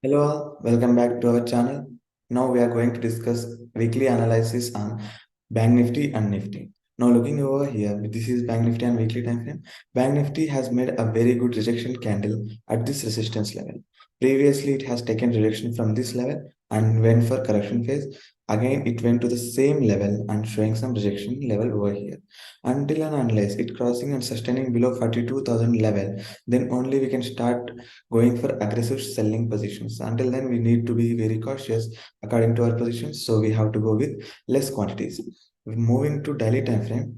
Hello all, welcome back to our channel. Now we are going to discuss weekly analysis on Bank Nifty and Nifty. Now looking over here, this is Bank Nifty and weekly time frame. Bank Nifty has made a very good rejection candle at this resistance level. Previously, it has taken rejection from this level and went for correction phase. Again, it went to the same level and showing some rejection level over here. Until and unless it crossing and sustaining below 42,000 level, then only we can start going for aggressive selling positions. Until then, we need to be very cautious according to our positions. So we have to go with less quantities. Moving to daily time frame.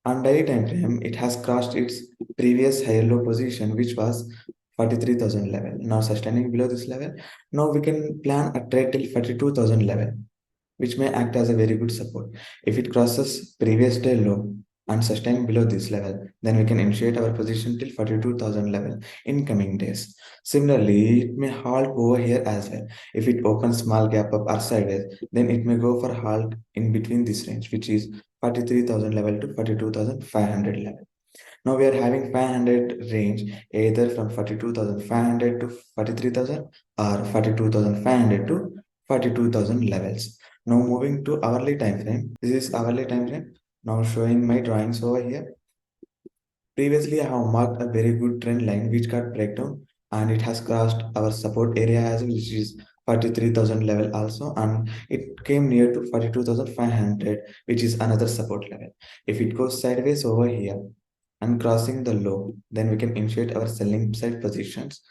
On daily time frame, it has crossed its previous higher low position, which was 43,000 level. Now sustaining below this level. Now we can plan a trade till 42,000 level, which may act as a very good support. If it crosses previous day low and sustain below this level, then we can initiate our position till 42,000 level in coming days. Similarly, it may halt over here as well. If it opens small gap up or sideways, then it may go for halt in between this range, which is 43,000 level to 42,500 level. Now we are having 500 range either from 42,500 to 43,000 or 42,500 to 42,000 levels. Now moving to hourly time frame. This is hourly time frame. Now showing my drawings over here. Previously, I have marked a very good trend line which got breakdown and it has crossed our support area as well, which is 43,000 level also, and it came near to 42,500, which is another support level. If it goes sideways over here and crossing the low, then we can initiate our selling side positions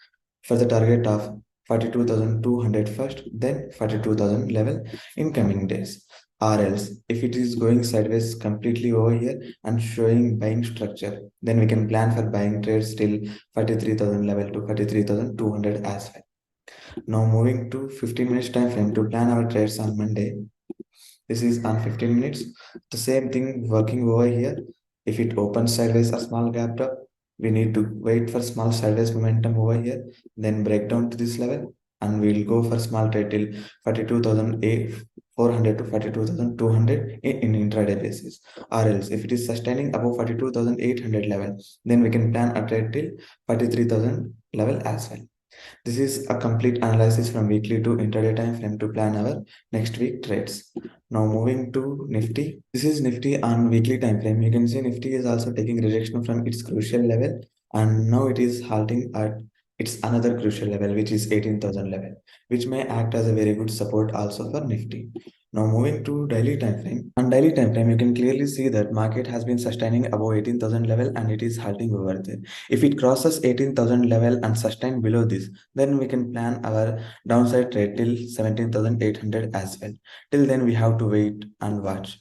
for the target of 42,200 first, then 42,000 level in coming days. Or else, if it is going sideways completely over here and showing buying structure, then we can plan for buying trades till 43,000 level to 43,200 as well. Now moving to 15 minutes time frame to plan our trades on Monday. This is on 15 minutes. The same thing working over here. If it opens sideways or small gap up, we need to wait for small sideways momentum over here, then break down to this level, and we'll go for small trade till 42,400 to 42,200 in intraday basis. Or else, if it is sustaining above 42,800 level, then we can plan a trade till 43,000 level as well. This is a complete analysis from weekly to intraday time frame to plan our next week trades. Now moving to Nifty. This is Nifty on weekly time frame. You can see Nifty is also taking rejection from its crucial level and now it is halting at its another crucial level, which is 18,000 level, which may act as a very good support also for Nifty. Now moving to daily time frame. On daily time frame, you can clearly see that market has been sustaining above 18,000 level and it is halting over there. If it crosses 18,000 level and sustain below this, then we can plan our downside trade till 17,800 as well. Till then, we have to wait and watch.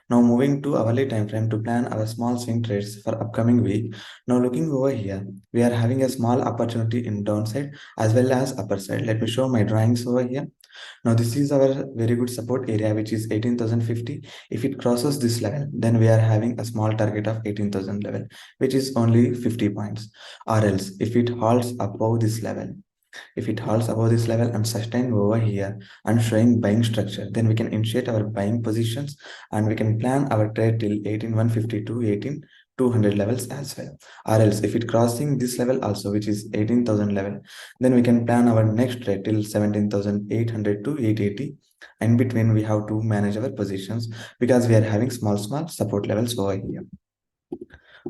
Now moving to hourly time frame to plan our small swing trades for upcoming week. Now looking over here, we are having a small opportunity in downside as well as upper side. Let me show my drawings over here. Now this is our very good support area, which is 18,050. If it crosses this level, then we are having a small target of 18,000 level, which is only 50 points. Or else, if it halts above this level, if it halts above this level and sustain over here and showing buying structure, then we can initiate our buying positions and we can plan our trade till 18,150 to 18,200 levels as well. Or else, if it crossing this level also, which is 18,000 level, then we can plan our next trade till 17,800 to 880. In between, we have to manage our positions because we are having small support levels over here.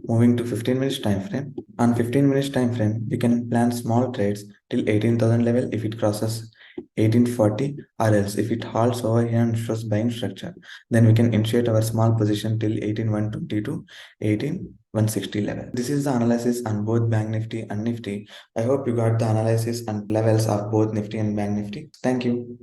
Moving to 15 minutes time frame. On 15 minutes time frame, we can plan small trades till 18,000 level if it crosses 1840, or else if it halts over here and shows buying structure, then we can initiate our small position till 18,120 to 18,160 level. This is the analysis on both Bank Nifty and Nifty. I hope you got the analysis and levels of both Nifty and Bank Nifty. Thank you.